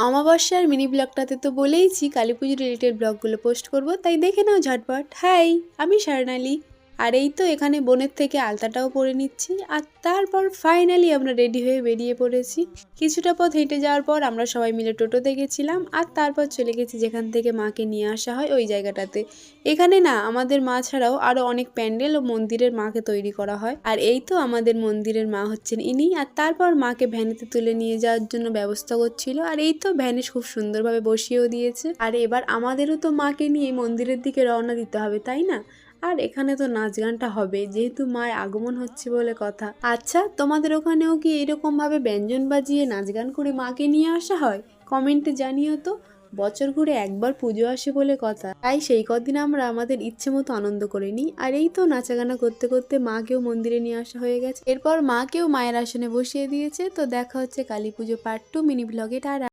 অমাবস্যার মিনি ব্লগটাতে তো বলেইছি কালী পুজো রিলেটেড ব্লগগুলো পোস্ট করব, তাই দেখে নাও ঝটপট। হাই, আমি স্বর্ণালী। আর এই তো এখানে বোনের থেকে আলতাটাও পরে নিচ্ছি, আর তারপর ফাইনালি আমরা রেডি হয়ে বেরিয়ে পড়েছি। কিছুটা পথ হেঁটে যাওয়ার পর আমরা সবাই মিলে টোটোতে গেছিলাম, আর তারপর চলে গেছি যেখান থেকে মাকে নিয়ে আসা হয় ওই জায়গাটাতে। এখানে না আমাদের মা ছাড়াও আরও অনেক প্যান্ডেল ও মন্দিরের মাকে তৈরি করা হয়। আর এই তো আমাদের মন্দিরের মা হচ্ছেন ইনি। আর তারপর মাকে ভ্যানেতে তুলে নিয়ে যাওয়ার জন্য ব্যবস্থা করছিল, আর এই তো ভ্যানে খুব সুন্দরভাবে বসিয়েও দিয়েছে। আর এবার আমাদেরও তো মাকে নিয়ে মন্দিরের দিকে রওনা দিতে হবে, তাই না? আর এখানে তো নাচ গানটা হবে, যেহেতু মায়ের আগমন হচ্ছে বলে কথা। আচ্ছা, তোমাদের ওখানেও কি এরকম ভাবে ব্যঞ্জন বাজিয়ে নাচ গান করে মাকে নিয়ে আসা হয়? কমেন্টে জানিও তো। বছর ঘুরে একবার পুজো আসে বলে কথা, তাই সেই কদিন আমরা আমাদের ইচ্ছে মতো আনন্দ করে নিই। আর এই তো নাচাগানা করতে করতে মাকেও মন্দিরে নিয়ে আসা হয়ে গেছে। এরপর মাকেও মায়ের আসনে বসিয়ে দিয়েছে। তো দেখা হচ্ছে কালী পুজো পার্ট 2 মিনি ব্লগে। টাটা।